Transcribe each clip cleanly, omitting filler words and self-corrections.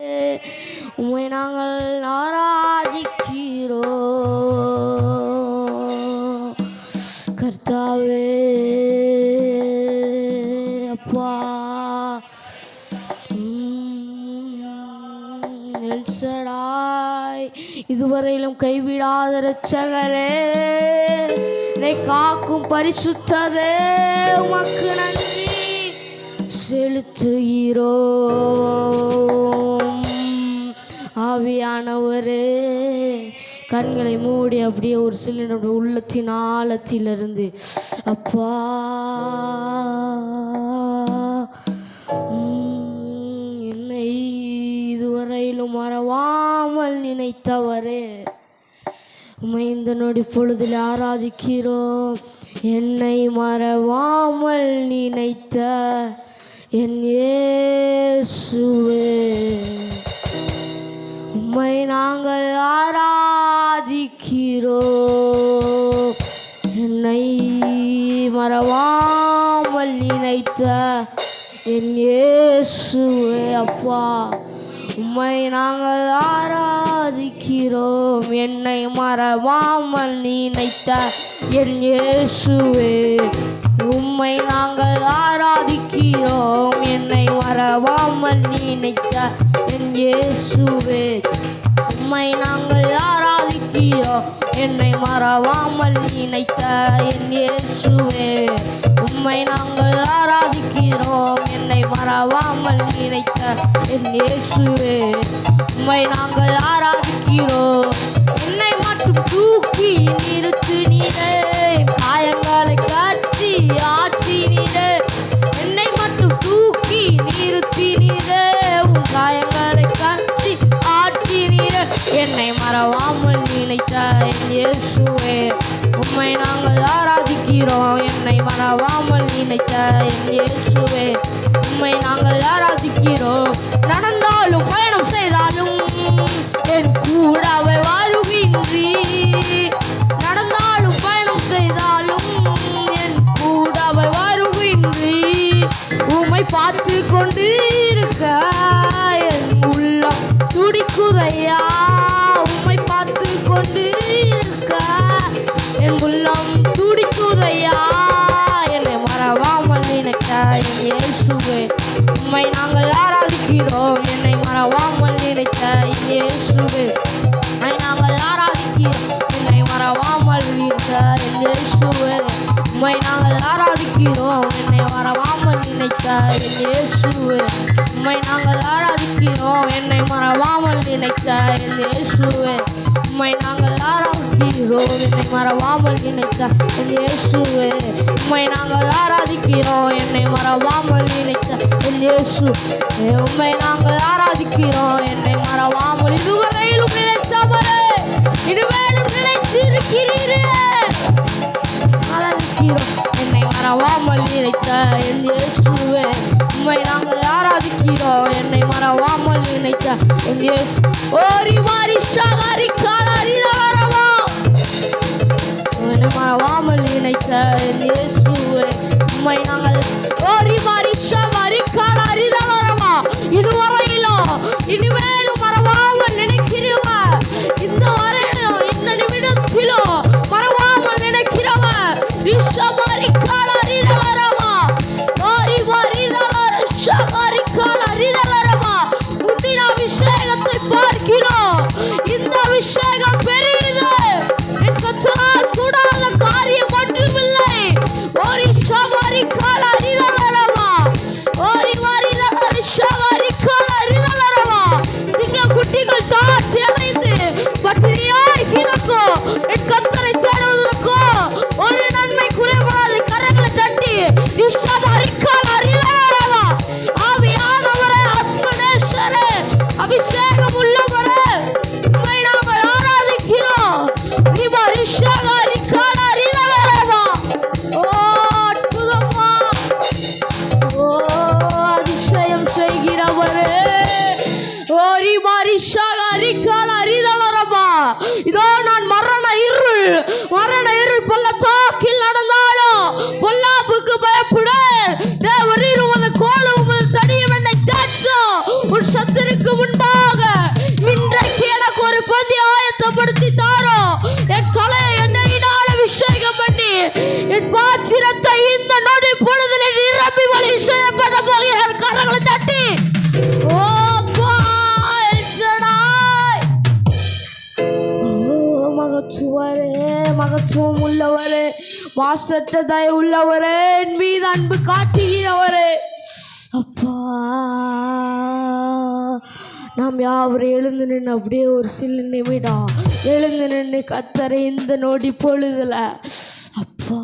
உம்மை நாங்கள் ஆராதிக்கிறோம் கர்த்தாவே. அப்பா எல்சடாய், இதுவரையிலும் கைவிடாத இரட்சகரே, என்னை காக்கும் பரிசுத்தரே, உமக்கு நன்றி செலுத்துகிறோம். ஆவியானவரே, கண்களை மூடி அப்படியே ஒரு சிலருடைய உள்ளத்தின் ஆழத்திலிருந்து அப்பா என்னை இதுவரையிலும் மறவாமல் நினைத்தவரே, உம்மை இந்த நொடி பொழுதில் ஆராதிக்கிறோம். என்னை மறவாமல் நினைத்த என் இயேசுவே, உம்மை நாங்கள் ஆராதிக்கிறோம். என்னை மறவாமல் நினைத்த என் இயேசுவே, அப்பா உம்மை நாங்கள் ஆராதிக்கிறோம். என்னை மறவாமல் நினைத்த என் இயேசுவே, உம்மை நாங்கள் ஆராதிக்கிறோம். என்னை மறவாமல் நினைத்த என் இயேசுவே, உம்மை நாங்கள் ஆராதிக்கிறோம். என்னை மறவாமல் நினைத்த என் இயேசுவே, உம்மை நாங்கள் ஆராதிக்கிறோம். என்னை மறவாமல் நினைத்த என் இயேசுவே, உம்மை நாங்கள் ஆராதிக்கிறோம். என்னை மட்டும் தூக்கி நிறுத்தினீரே, காயங்களை கட்டி ஆற்றினீரே. என்னை மட்டும் தூக்கி நிறுத்தினீரே, உன் காயங்களை கட்டி ஆற்றினீரே. என்னை மறவாமல் நினைத்த என் இயேசுவே, உம்மை நாங்கள் ஆராதிக்கிறோம். என்னை மறவாமல் நினைத்த என் இயேசுவே, உம்மை நாங்கள் ஆராதிக்கிறோம். நடந்தாலும் பயணம் செய்தாலும் என் கூடவே வருகின்றீர். நடந்தாலும் பயணம் செய்தாலும் என் கூடவே வருகின்றீர். உம்மை பார்த்து கொண்டு இருக்க என் உள்ளம் துடிக்குதையா. உம்மை பார்த்து கொண்டு இருக்க என் உள்ளம் துடிக்குதையா. என்னை மறவாமல் நினைக்க என் இயேசுவே, உம்மை நாங்கள் ஆராதிக்கிறோம். என்னை மறவாமல் நினைக்க என் இயேசுவே, உம்மை நாங்கள் ஆராதிக்கிறோம். என்னை மறவாமல் நினைக்க என் இயேசுவே, உம்மை நாங்கள் ஆராதிக்கிறோம். என்னை மறவாமல் நினைக்க என் இயேசுவே, உம்மை நாங்கள் ஆராதிக்கிறோம். என்னை மறவாமல் நினைக்க என் இயேசுவே, உம்மை நாங்கள் ஆராதிக்கிறோம். என்னை மறவாமல் நினைக்க என் இயேசுவே, உம்மை நாங்கள் ஆராதிக்கிறோம். என்னை மறவாமல் நினைக்க என் இயேசுவே, உம்மை நாங்கள் ஆராதிக்கிறோம். என்னை மறவாமல் இதுவரையிலும் நினைத்தவரே, இனிமேலும் நினைத்திருக்கிறீரே, ஆராதிக்கிறோம். என்னை மறவாமல் நினைத்த என் இயேசுவே, உம்மை நாங்கள் ஆராதிக்கிறோம். என்னை மறவாமல் நினைத்த என் இயேசு ஓரி மாறி சகாரி காலரிதலரவா, என்னை மறவாமல் நினைத்த என் இயேசுவே, உம்மை நாங்கள் ஓரி மாறி சகாரி காலரிதலரவா. இதுவரையிலும் இனிமேலும் மறவாமல் நினைக்கிறவ, இந்த வரையிலும் இந்த நிமிடத்திலும் மறவாமல் நினைக்கிறவ ரிஷமாரி காலரிதலரவா, ஓரி மாறிதலர சகாரி காலரிதலரவா. முந்தின அபிஷேகத்தை பார்க்கிறோம். இந்த அபிஷேகம் பெரியது, என் கர்த்தரால் கூடாத காரியம் ஒன்றுமில்லை. ஓரி சமாரி காலரிதலரவா, ஓரி மாறிதலர சகாரி காலரிதலரவா. சிங்க குட்டிகள் தாட்சி அடைந்து பட்டினியாய் கிடக்கும். என் கர்த்தரை தேடுவதற்கோ ஒரு நன்மை குறைபடாத கரங்களை தட்டி ரிஷமாரி காலரிதலரவா. ஆவியானவரே, ஆத்மநேசரே, அபிஷேகம் உள்ளவரே, உம்மை நாங்கள் ஆராதிக்கிறோம். ரிஷமாரி காலரிதலரவா. ஓ அற்புதமா, ஓ அதிசயம் செய்கிறவரே, ஓரி மாறி சகாரி காலரிதலரவா. இதோ நான் மரண இருள் பள்ளத்தாக்கில் நடந்தாலும் பொல்லாப்புக்கு பயப்படேன். தேவரீர் உமது கோலும் உமது தடியும் என்னை தேற்றும். உன் சத்துருக்கு முன்பா மகத்துவம் உள்ளவரே, மாசற்ற தயவு உள்ளவரே, என் மீது அன்பு காட்டுகிறவரே. அப்பா, நாம் யாவரும் எழுந்து நின்று அப்படியே ஒரு சில நிமிடம் எழுந்து நின்று கர்த்தரை இந்த நொடி பொழுதுல அப்பா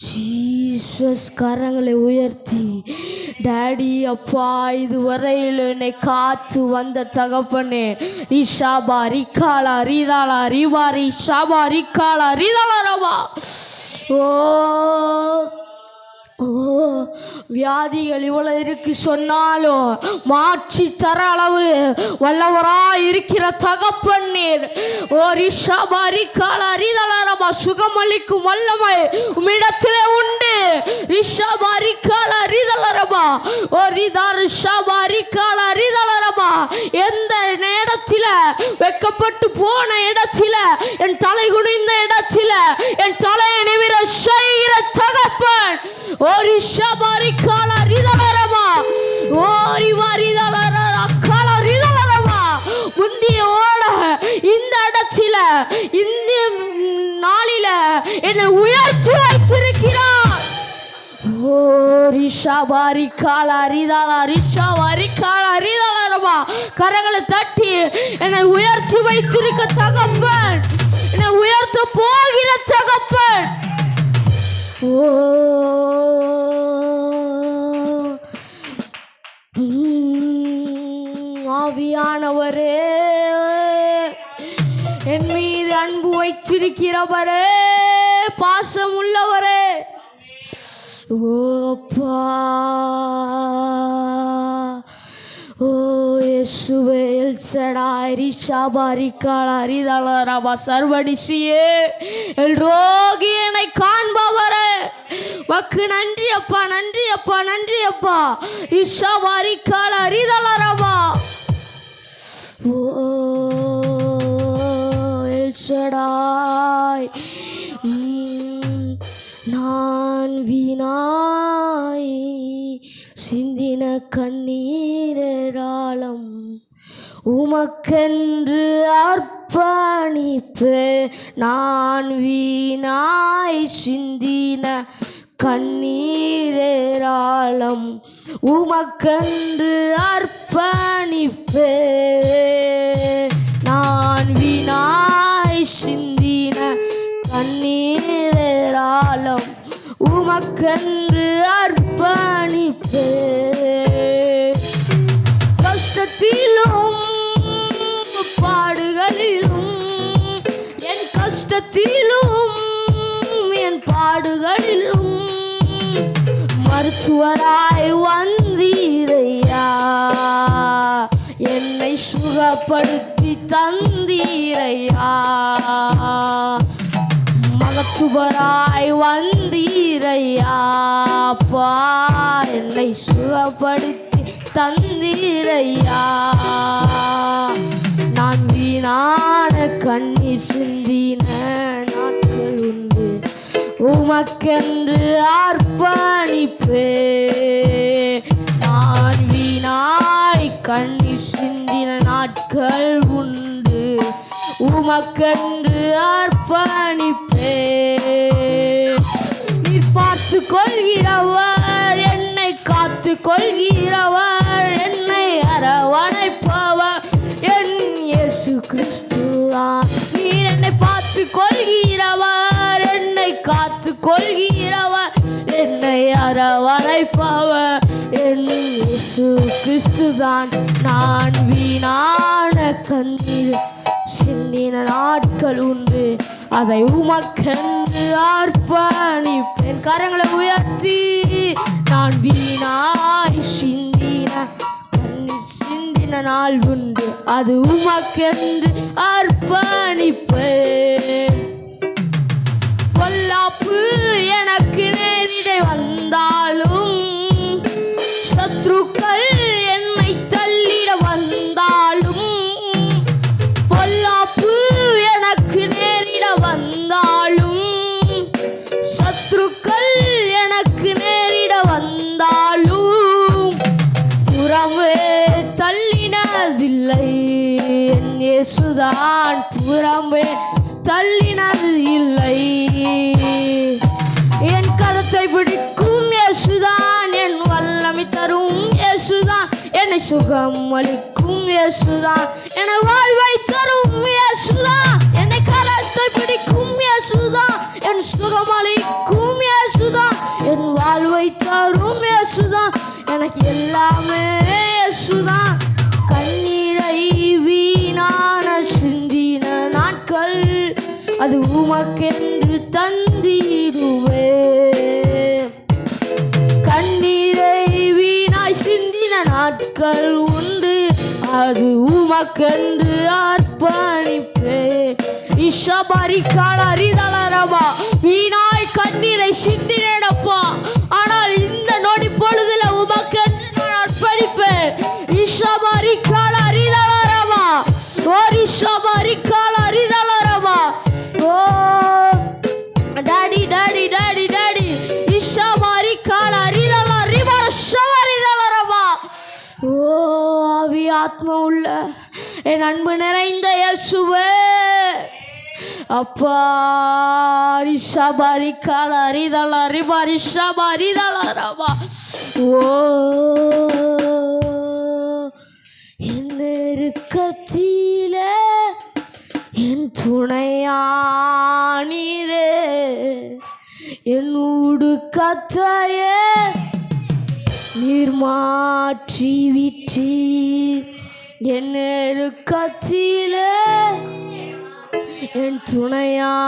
ஜீசஸ் கரங்களை உயர்த்தி, டாடி அப்பா, இதுவரையில் என்னை காத்து வந்த தகப்பனே, ரிஷாபா ரிகாலா ரீதாலா ரிவாரி ஷாபா ரிகாலா ரீதாலா ரவா. ஓ ஓ, வியாதிகள் இவ்வளவு இருக்கு சொன்னாலும் மாற்றி தர அளவு வல்லவராய் இருக்கிற தகப்பன் நீர். ஓ ரிஷாபா ரிகாலா ரீதாலா ரவா, சுகமளிக்கும் வல்லமை உம்மிடத்திலே உண்டு. ரிஷாபா ரிகாலா ரீதாலா ரவா, ஓ ரிதா ரிஷாபா ரிகாலா ரீதாலா ரவா. எந்த இடத்தில வெக்கப்பட்டு போன இடத்தில, என் தலை குனிந்த இடத்தில என் தலையை நிமிர செய்கிற தகப்பன். ஓரி ஷபாரி காலா ரிதலரமா, ஓரி வாரிதலரா காலா ரிதலரமா. முந்திய ஓட இந்த இடத்தில இந்த நாளில என்னை உயர்த்தி வைத்திருக்கிறார். ஓரி ஷபாரி காலா ரிதலா ரிஷாவாரி காலா ரிதலரமா. கரங்களை தட்டி என்னை உயர்த்தி வைத்திருக்க தகப்பன், என்னை உயர்த்த போகிற தகப்பன். ஓ ஆவியானவரே, என் மீது அன்பு வைத்திருக்கிறவரே, பாசம் உள்ளவரே. ஓ அப்பா, ஓ இயேசுவே, எல் ஷடாய் ரிஷாபா ரிகாலா ரீதாலா ரவா, சர்வடிசியே, எல் ரோகி என்னை காண்பவரே, மக்கு நன்றி அப்பா, நன்றி அப்பா, நன்றி அப்பா. ரிஷாபா ரிகாலா ரீதாலா ரவா. ஓ எல் ஷடாய், நான் வீணாய் சிந்தின கண்ணீராலம் உமக்கென்று அர்ப்பணிப்பே. நான் வீணாய் சிந்தின கண்ணீராலம் உமக்கென்று அர்ப்பணிப்பே. நான் வீணாய் சிந்தின கண்ணீராலம் உமக்கென்று அர்ப்பணிப்பே. கஷ்டத்திலும் பாடுகளிலும், என் கஷ்டத்திலும் என் பாடுகளிலும் மருத்துவராய் வந்தீரையா, என்னை சுகப்படுத்தி தந்தீரையா. மகத்துவராய் வந்தீரையா அப்பா, என்னை சுகப்படுத்தி தந்தீரையா. நான் வீணான கண்ணீர் சிந்தின நாட்கள் உண்டு, உமக்கென்று அர்ப்பணிப்பே. நான் வீணாய் கண்ணீர் சிந்தின நாட்கள் உண்டு, உமக்கென்று அர்ப்பணிப்பே. நீர் பார்த்து கொள்கிறவர், என்னை காத்து கொள்கிறவர், என்னை அரவணைப்பவர் என் இயேசு கிறிஸ்துதான். நீர் என்னை பார்த்து கொள்கிறவர், என்னை காத்து கொள்கிறவர், என்னை அரவணைப்பவர் என் இயேசு கிறிஸ்துதான். நான் வீணான கண்ணீர் சிந்தின நாட்கள் உண்டு, அதை உமக்கென்று அர்ப்பணிப்பேன். கரங்களை உயர்த்தி, நான் வீணாய் சிந்தின கண்ணீர் சிந்தின நாள் உண்டு, அது உமக்கென்று அர்ப்பணிப்பேன். பொல்லாப்பு எனக்கு நேரிட வந்தாலும், சத்ருக்கள் என்னை தள்ளிட வந்தாலும், பொல்லாப்பு எனக்கு நேரிட வந்தாலும், சத்ருக்கள் எனக்கு நேரிட வந்தாலும், புறமே தள்ளின சுகம் அளிக்கும் இயேசுதான், என வாழ்வை தரும் இயேசுதான், என்னை கரத்தை பிடிக்கும் இயேசுதான், என் சுகம் அளிக்கும் இயேசுதான், என் வாழ்வை தரும் இயேசுதான், எனக்கு எல்லாமே இயேசுதான். கண்ணீரை வீணான சிந்தின நாட்கள் அது உமக்கென்று தந்திடுவே. கண்ணீரை வீணாய் சிந்தின நாட்கள் உண்டு, அது உமக்கென்று அர்ப்பணிப்பே. இஷபரி காலரிதலரபா, வீணாய் கண்ணீரை சிந்தினேனப்பா, ஆனால் இந்த நொடி பொழுதுல உமக்கென்று நான் அர்ப்பணிப்பேன். இஷபரி காலரிதலரபா, ஓ இஷபரி காலரிதலரபா, ஓ டாடி டாடி டாடி டாடி இஷபரி காலரிதலரிபா ஷவரிதலரபா. ஓ ஆவி ஆத்மா உள்ள என் அன்பு நிறைந்த இயேசுவே, அப்பா ரிஷபரி காலரிதலரிபா ரிஷபரிதலரபா. ஓ என் நெருக்கத்திலே என் துணையானீரே, என் உடுக்கத்தையே நீர் மாற்றி விட்டீர். என் நெருக்கத்திலே என் துணையானீரே,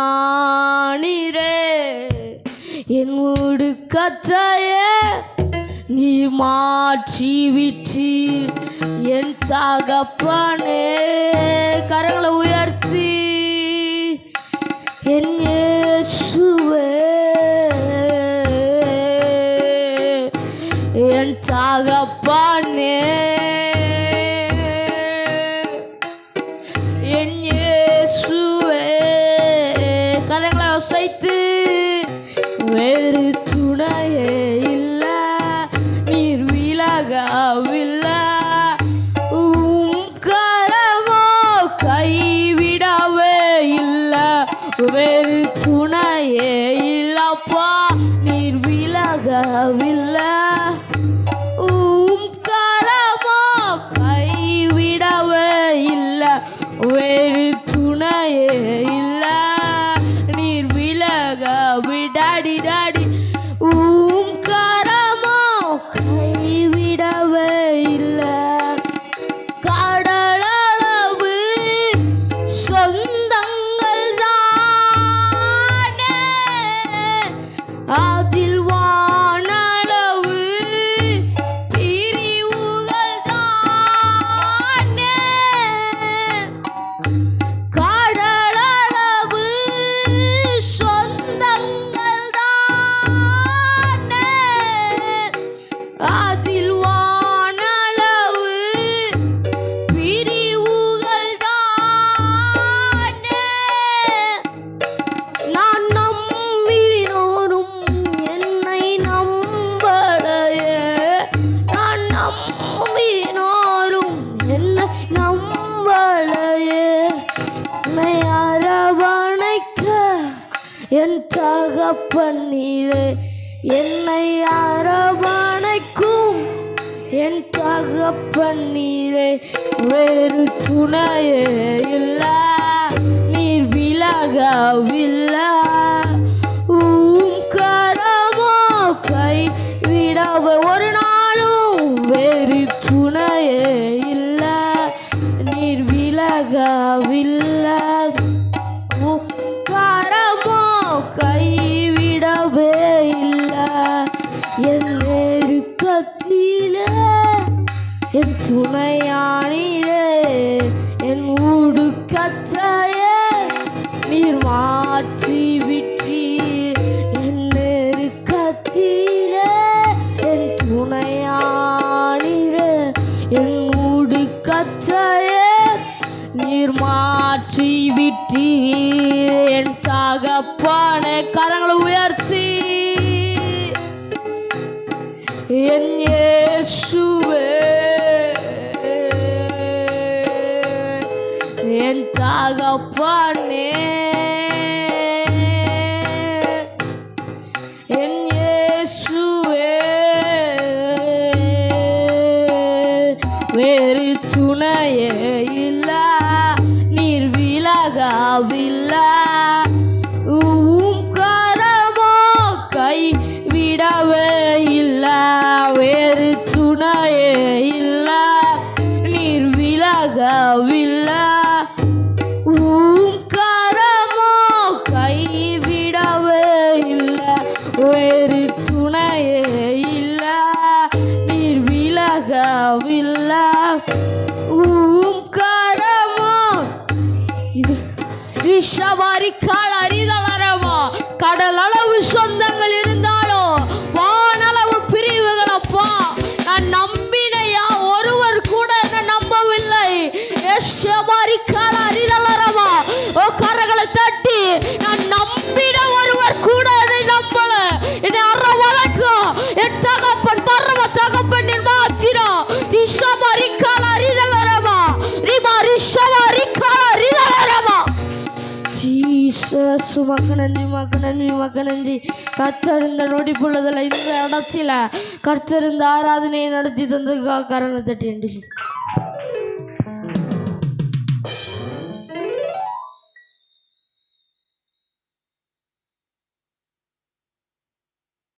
என் உடுக்கத்தையே நீர் மாற்றி விட்டீர். என் தகப்பனே, கரங்களை உயர்த்தி என் இயேசுவே, என் தகப்பனே, என் இயேசுவே, கரங்களை அசைத்து வேறு துணையே இல்ல, நீர் விலகவில்லை, கரமோ கைவிடவே இல்லை, வேறு துணையே இல்லப்பா, நீர் விலகவில்லை, கரமோ கைவிடவே இல்லை, வேறு துணையே இல்லை, நீர் விலகவிடாடி டாடி, கரமோ கைவிடவே இல்லை. கடலளவு சொந்தங்கள் தானே, அதில் வானளவு பிரிவுகள் தானே. கடலளவு சொந்தங்கள் தானே, அதில் வானளவு பிரிவுகள் தானே. நான் நம்பினோரும் என்னை நம்பலையே, நான் நம்பினோரும் என்னை நம்பலையே. என்னை அரவணைக்க என் தகப்பன் நீரே, என்னை அரவணைக்கும் என் தகப்பன் நீரே, வேறு துணையே இல்லை, நீர் விலகவில்லை, கரமோ கைவிடவே ஒரு நாளும் வேறு துணையே இல்லை, நீர் விலகவில்லை, கரமோ கைவிடவே இல்லை. என் நெருக்கத்திலே என் துணையானீரே, என் உடுக்கத்தையே நீர் மாற்றி விட்டீர். என் நெருக்கத்திலே என் துணையானீரே, என் உடுக்கத்தையே நீர் மாற்றி விட்டீர். என் தகப்பனே, கரங்களை உயர்த்தி என் இயேசுவே, என் தகப்பனே, என் இயேசுவே, அளவில்லை உம் கரமோ இது ரிஷபாரி கால் அறிதலரமா. கடல் அளவு சொந்தங்கள் இருந்தாலும் வானளவு பிரிவுகளப்பா. நான் நம்பினையா, ஒருவர் கூட என்ன நம்பவில்லை. ரிஷபாரி கால் அறிதலரமா. ஓ கரங்களை தட்டி, நான் நம்பின ஒருவர் கூட என்னை நம்பல. என்னை அரவணைக்கும் என் தகப்பன் பரம தகப்பனின் மாத்திரா. ரிஷபாரி கால் அறிதலரமா. ரிமா ரிஷபாரி கால் அறிதலரமா. ஜீசஸ் உமக்கு நன்றி, உமக்கு நன்றி, உமக்கு நன்றி. கர்த்தர் இந்த நொடி பொழுதுல இந்த இடத்துல கர்த்தர் இந்த ஆராதனையை நடத்தி தந்ததுக்காக கரணை தட்டி நன்றி.